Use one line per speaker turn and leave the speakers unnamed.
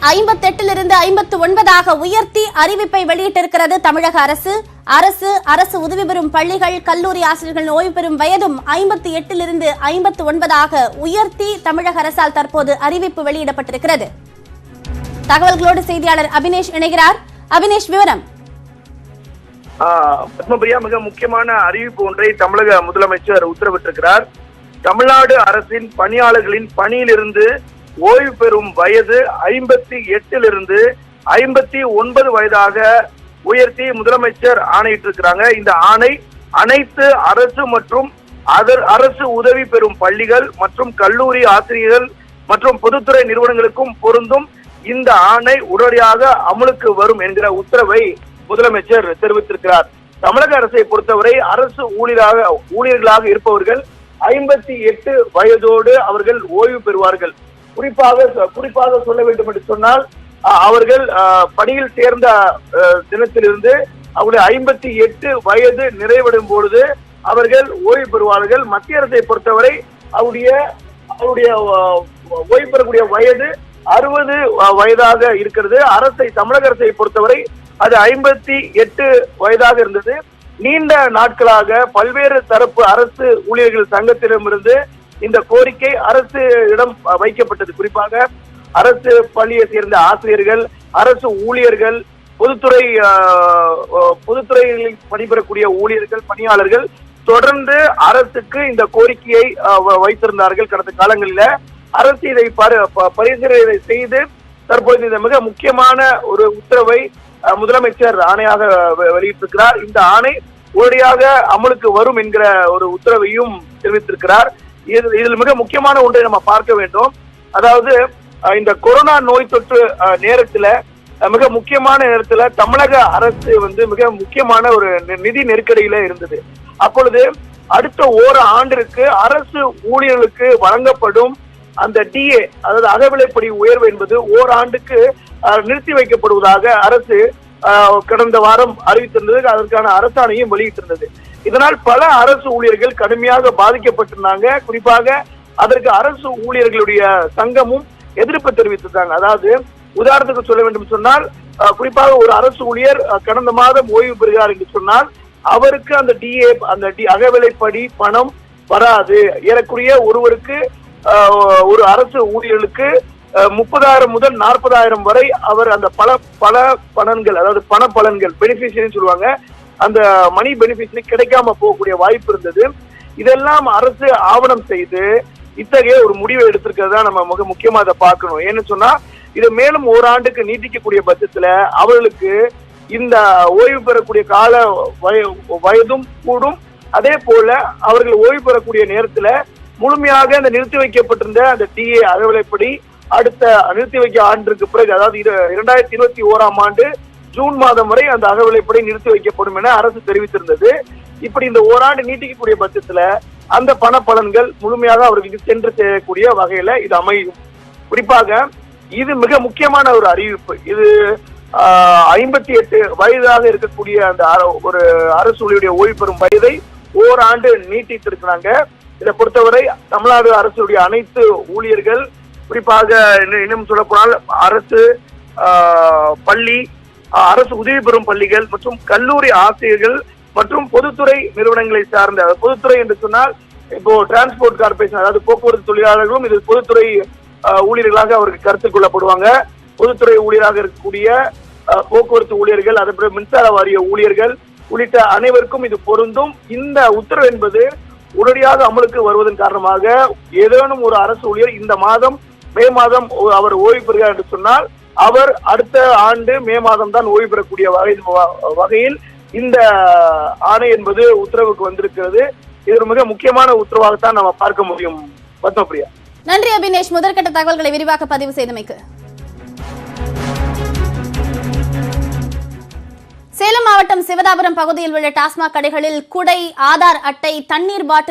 58 59 உயர்த்தி அறிவிப்பை வெளியிட்டிருக்கிறது தமிழக அரசு. அரசு உதவி பெறும் பள்ளிகள், கல்லூரி ஆசிரியர்கள் ஓய்வு பெறும் வயதும் 58 59 உயர்த்தி தமிழக அரசால் தற்போது அறிவிப்பு வெளியிடப்பட்டிருக்கிறது. தகவல்களோடு செய்தியாளர் அபினேஷ் இணைகிறார். அபினேஷ், விவரம்.
பத்மபிரியா, மிக முக்கியமான அறிவிப்பு ஒன்றை தமிழக முதலமைச்சர் உத்தரவிட்டிருக்கிறார். தமிழ்நாடு அரசின் பணியாளர்களின் பணியிலிருந்து ஓய்வு பெறும் வயது 58 59 வயதாக உயர்த்தி முதலமைச்சர் ஆணையிட்டிருக்கிறாங்க. இந்த ஆணை அனைத்து அரசு மற்றும் அரசு உதவி பெறும் பள்ளிகள் மற்றும் கல்லூரி ஆசிரியர்கள் மற்றும் பொதுத்துறை நிறுவனங்களுக்கும் பொருந்தும். இந்த ஆணை உடனடியாக அமலுக்கு வரும் என்கிற உத்தரவை முதலமைச்சர் தெரிவித்திருக்கிறார். தமிழக அரசை பொறுத்தவரை அரசு ஊழியர்களாக இருப்பவர்கள் 58 வயதோடு அவர்கள் ஓய்வு பெறுவார்கள். குறிப்பாக சொல்ல வேண்டும் என்று சொன்னால், அவர்கள் பணியில் சேர்ந்த தினத்திலிருந்து அவருடைய 58 வயது நிறைவடையும் பொழுது அவர்கள் ஓய்வு பெறுவார்கள். மத்திய அரசை பொறுத்தவரை அவருடைய ஓய்வு பெறக்கூடிய வயது 60 வயதாக இருக்கிறது. தமிழக அரசை பொறுத்தவரை அது 58 வயதாக இருந்தது. நீண்ட நாட்களாக பல்வேறு தரப்பு அரசு ஊழியர்கள் சங்கத்திடமிருந்து இந்த கோரிக்கை அரசிடம் வைக்கப்பட்டது. குறிப்பாக அரசு பள்ளியை சேர்ந்த ஆசிரியர்கள், அரசு ஊழியர்கள், பொதுத்துறைகளில் பணிபுரியக்கூடிய ஊழியர்கள், பணியாளர்கள் தொடர்ந்து அரசுக்கு இந்த கோரிக்கையை வைத்திருந்தார்கள். கடந்த காலங்களில் அரசு இதை பரிசீலனை செய்து தற்போது இந்த மிக முக்கியமான ஒரு உத்தரவை முதலமைச்சர் ஆணையாக வெளியிட்டிருக்கிறார். இந்த ஆணை உடனடியாக அமலுக்கு வரும் என்கிற ஒரு உத்தரவையும் தெரிவித்திருக்கிறார். இதில் மிக முக்கியமான ஒன்றை நம்ம பார்க்க வேண்டும். அதாவது, இந்த கொரோனா நோய் தொற்று நேரத்துல, மிக முக்கியமான நேரத்துல தமிழக அரசு மிக முக்கியமான ஒரு நிதி நெருக்கடியில இருந்தது. அப்பொழுது அடுத்த ஓராண்டிற்கு அரசு ஊழியர்களுக்கு வழங்கப்படும் அந்த டிஏ, அதாவது அகவிலைப்படி உயர்வு என்பது ஓராண்டுக்கு நிறுத்தி வைக்கப்படுவதாக அரசு கடந்த வாரம் அறிவித்திருந்தது. அதற்கான அரசாணையும் வெளியிட்டிருந்தது. இதனால் பல அரசு ஊழியர்கள் கடுமையாக பாதிக்கப்பட்டிருந்தாங்க. குறிப்பாக அதற்கு அரசு ஊழியர்களுடைய சங்கமும் எதிர்ப்பு தெரிவித்திருந்தாங்க. அதாவது, உதாரணத்துக்கு சொல்ல வேண்டும் சொன்னால், குறிப்பாக ஒரு அரசு ஊழியர் கடந்த மாதம் ஓய்வு பெறுகிறார் என்று சொன்னால் அவருக்கு அந்த டிஏ, அகவிலைப்படி பணம் வராது. ஏறக்குறைய ஒருவருக்கு, ஒரு அரசு ஊழியர்களுக்கு 30,000 முதல் 40,000 வரை அவர் அந்த பல பலன்கள், அதாவது பண பலன்கள், பெனிஃபிஷியரி சொல்லுவாங்க, அந்த மணி பெனிஃபிஷியரி கிடைக்காம போகக்கூடிய வாய்ப்பு இருந்தது. இதெல்லாம் அரசு ஆவணம் செய்து இத்தகைய ஒரு முடிவை எடுத்திருக்கிறதா நம்ம மிக முக்கியமா அதை பார்க்கணும். ஏன்னு சொன்னா, இதை மேலும் ஓராண்டுக்கு நீட்டிக்கக்கூடிய பட்சத்துல அவர்களுக்கு இந்த ஓய்வு பெறக்கூடிய கால வயதும் கூடும். அதே போல அவர்கள் ஓய்வு பெறக்கூடிய நேரத்துல முழுமையாக அந்த நிறுத்தி வைக்கப்பட்டிருந்த அந்த டிஏ அகவிலைப்படி அடுத்த நிறுத்தி வைக்க ஆண்டிற்கு பிறகு, அதாவது 2021 ஆண்டு ஜூன் மாதம் வரை அந்த அகவிலைப்படி நிறுத்தி வைக்கப்படும் என அரசு தெரிவித்திருந்தது. இப்படி இந்த ஓராண்டு நீட்டிக்கக்கூடிய பட்சத்துல அந்த பண பலன்கள் முழுமையாக அவர்களுக்கு சென்று சேரக்கூடிய வகையில இது அமையும். குறிப்பாக இது மிக முக்கியமான ஒரு அறிவிப்பு. இது 58 வயதாக இருக்கக்கூடிய அந்த ஒரு அரசு ஊழியருடைய ஓய்வு பெறும் வயதை ஓராண்டு நீட்டித்திருக்கிறாங்க. இதை பொறுத்தவரை தமிழ்நாடு அரசுடைய அனைத்து ஊழியர்கள், குறிப்பாக இன்னும் சொல்ல போனால் அரசு பள்ளி, அரசு உதவி பெறும் பள்ளிகள் மற்றும் கல்லூரி ஆசிரியர்கள் மற்றும் பொதுத்துறை நிறுவனங்களை சார்ந்த, பொதுத்துறை என்று சொன்னால் இப்போ டிரான்ஸ்போர்ட் கார்பரேஷன், அதாவது போக்குவரத்து தொழிலாளர்களும் இது பொதுத்துறை ஊழியர்களாக அவருக்கு கருத்தில் கொள்ளப்படுவாங்க. பொதுத்துறை ஊழியராக இருக்கக்கூடிய போக்குவரத்து ஊழியர்கள், அதே போல மின்சார வாரிய ஊழியர்கள் உள்ளிட்ட அனைவருக்கும் இது பொருந்தும். இந்த உத்தரவு என்பது உடனடியாக அமலுக்கு வருவதன் காரணமாக ஏதேனும் ஒரு அரசு ஊழியர் இந்த மாதம் மே மாதம் அவர் ஓய்வு பெறுகிறார் என்று சொன்னால் அவர் அடுத்த ஆண்டு மே மாதம் தான் ஓய்வு பெறக்கூடிய வகையில் இந்த ஆணை என்பது உத்தரவுக்கு வந்திருக்கிறது. இது மிக முக்கியமான உத்தரவாகத்தான் நம்ம பார்க்க முடியும். பத்மபிரியா,
நன்றி அபினேஷ். முதற்கட்ட தகவல்களை விரிவாக பதிவு செய்தமைக்கு. சேலம் மாவட்டம் சிவதாபுரம் பகுதியில் உள்ள டாஸ்மாக் கடைகளில் குடை, ஆதார் அட்டை, தண்ணீர் பாட்டில்